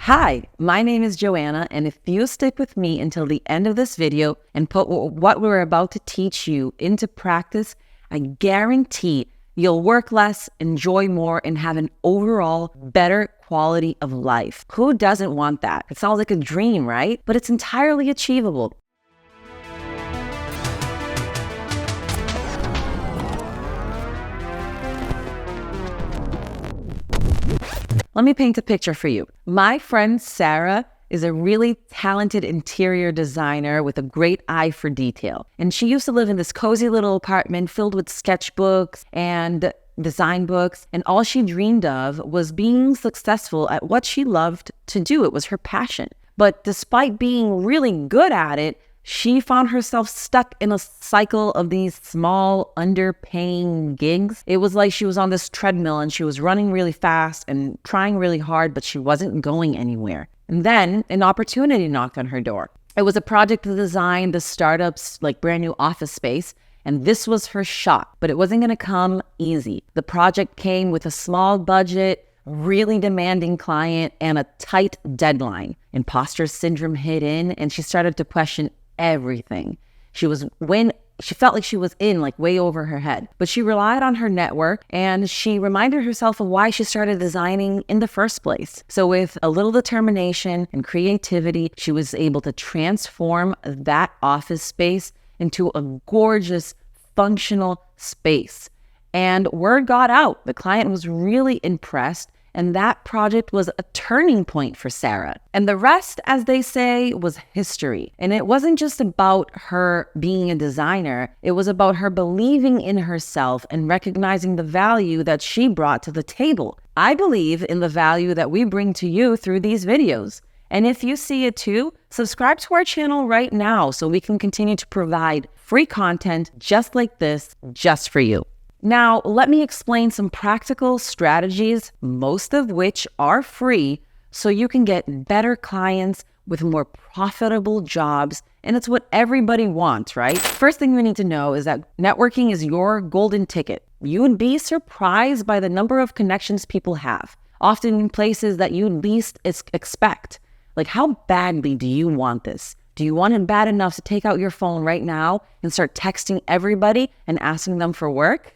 Hi, my name is Joanna, and if you stick with me until the end of this video and put what we're about to teach you into practice, I guarantee you'll work less, enjoy more, and have an overall better quality of life. Who doesn't want that? It sounds like a dream, right? But it's entirely achievable. Let me paint a picture for you. My friend Sarah is a really talented interior designer with a great eye for detail. And she used to live in this cozy little apartment filled with sketchbooks and design books. And all she dreamed of was being successful at what she loved to do. It was her passion. But despite being really good at it, she found herself stuck in a cycle of these small, underpaying gigs. It was like she was on this treadmill and she was running really fast and trying really hard, but she wasn't going anywhere. And then an opportunity knocked on her door. It was a project to design the startup's brand new office space. And this was her shot, but it wasn't going to come easy. The project came with a small budget, really demanding client, and a tight deadline. Imposter syndrome hit in, and she started to question everything. She felt like she was in way over her head, but she relied on her network and she reminded herself of why she started designing in the first place. So with a little determination and creativity, she was able to transform that office space into a gorgeous, functional space. And word got out. The client was really impressed. And that project was a turning point for Sarah. And the rest, as they say, was history. And it wasn't just about her being a designer. It was about her believing in herself and recognizing the value that she brought to the table. I believe in the value that we bring to you through these videos. And if you see it too, subscribe to our channel right now so we can continue to provide free content just like this, just for you. Now, let me explain some practical strategies, most of which are free, so you can get better clients with more profitable jobs. And it's what everybody wants, right? First thing we need to know is that networking is your golden ticket. You would be surprised by the number of connections people have, often in places that you least expect. How badly do you want this? Do you want it bad enough to take out your phone right now and start texting everybody and asking them for work?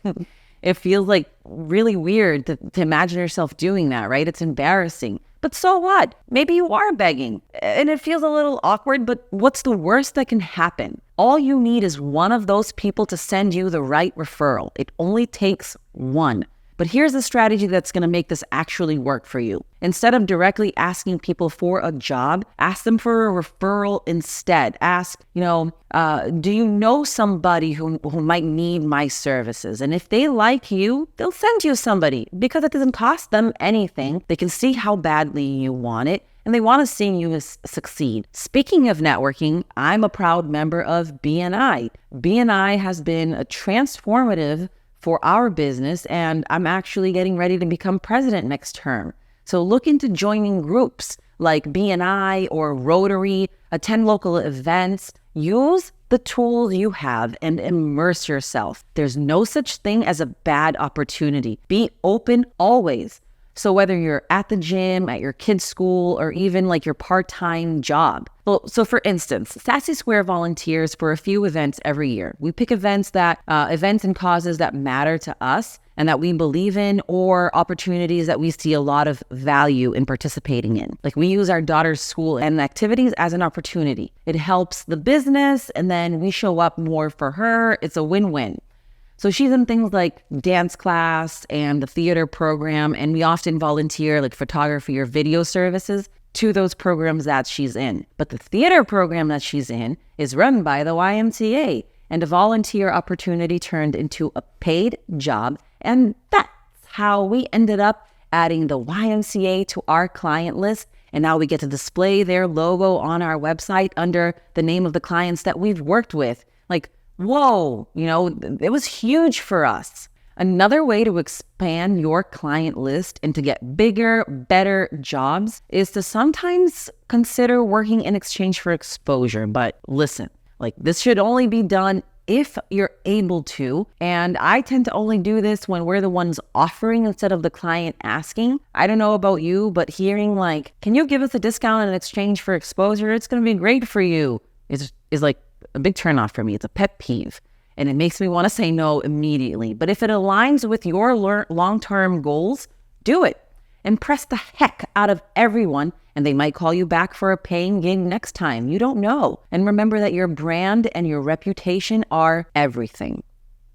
It feels really weird to imagine yourself doing that, right? It's embarrassing. But so what? Maybe you are begging and it feels a little awkward, but what's the worst that can happen? All you need is one of those people to send you the right referral. It only takes one. But here's a strategy that's going to make this actually work for you. Instead of directly asking people for a job, ask them for a referral instead. Ask, do you know somebody who might need my services? And if they like you, they'll send you somebody because it doesn't cost them anything. They can see how badly you want it, and they want to see you succeed. Speaking of networking, I'm a proud member of BNI. BNI has been a transformative for our business, and I'm actually getting ready to become president next term. So look into joining groups like BNI or Rotary, attend local events, use the tools you have and immerse yourself. There's no such thing as a bad opportunity. Be open always. So whether you're at the gym, at your kid's school, or even your part-time job. So for instance, Sassy Square volunteers for a few events every year. We pick events and causes that matter to us and that we believe in, or opportunities that we see a lot of value in participating in. We use our daughter's school and activities as an opportunity. It helps the business, and then we show up more for her. It's a win-win. So she's in things like dance class and the theater program, and we often volunteer photography or video services to those programs that she's in. But the theater program that she's in is run by the YMCA, and a volunteer opportunity turned into a paid job, and that's how we ended up adding the YMCA to our client list, and now we get to display their logo on our website under the name of the clients that we've worked with. Whoa, it was huge for us. Another way to expand your client list and to get bigger, better jobs is to sometimes consider working in exchange for exposure. But listen, this should only be done if you're able to. And I tend to only do this when we're the ones offering instead of the client asking. I don't know about you, but hearing like, can you give us a discount in exchange for exposure? It's going to be great for you is like a big turnoff for me. It's a pet peeve. And it makes me want to say no immediately. But if it aligns with your long-term goals, do it. Impress the heck out of everyone, and they might call you back for a paying gig next time. You don't know. And remember that your brand and your reputation are everything.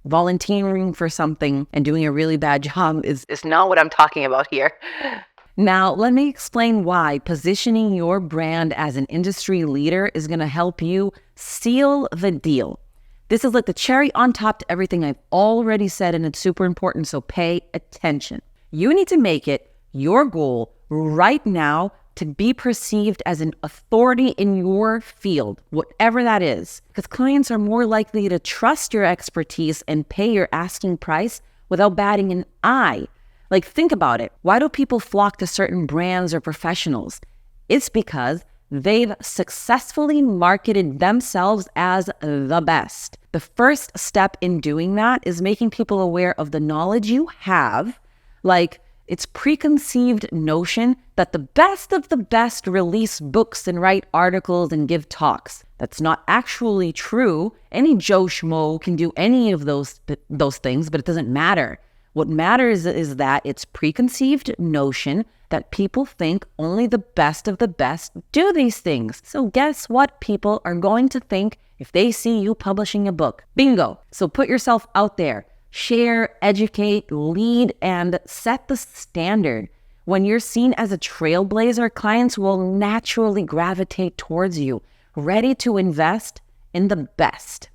Volunteering for something and doing a really bad job is not what I'm talking about here. Now, let me explain why positioning your brand as an industry leader is going to help you seal the deal. This is like the cherry on top to everything I've already said, and it's super important, so pay attention. You need to make it your goal right now to be perceived as an authority in your field, whatever that is, because clients are more likely to trust your expertise and pay your asking price without batting an eye. Like, think about it. Why do people flock to certain brands or professionals? It's because they've successfully marketed themselves as the best. The first step in doing that is making people aware of the knowledge you have, like its preconceived notion that the best of the best release books and write articles and give talks. That's not actually true. Any Joe Schmo can do any of those things, but it doesn't matter. What matters is that it's preconceived notion that people think only the best of the best do these things. So guess what people are going to think if they see you publishing a book? Bingo. So put yourself out there. Share, educate, lead, and set the standard. When you're seen as a trailblazer, clients will naturally gravitate towards you, ready to invest in the best.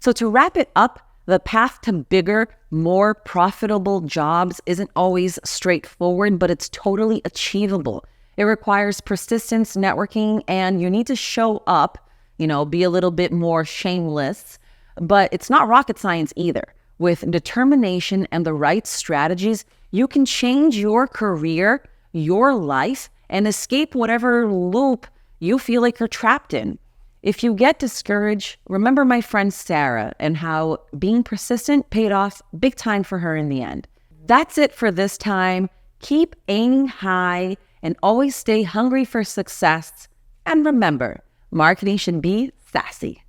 So to wrap it up, the path to bigger, more profitable jobs isn't always straightforward, but it's totally achievable. It requires persistence, networking, and you need to show up, be a little bit more shameless, but it's not rocket science either. With determination and the right strategies, you can change your career, your life, and escape whatever loop you feel like you're trapped in. If you get discouraged, remember my friend Sarah and how being persistent paid off big time for her in the end. That's it for this time. Keep aiming high and always stay hungry for success. And remember, marketing should be sassy.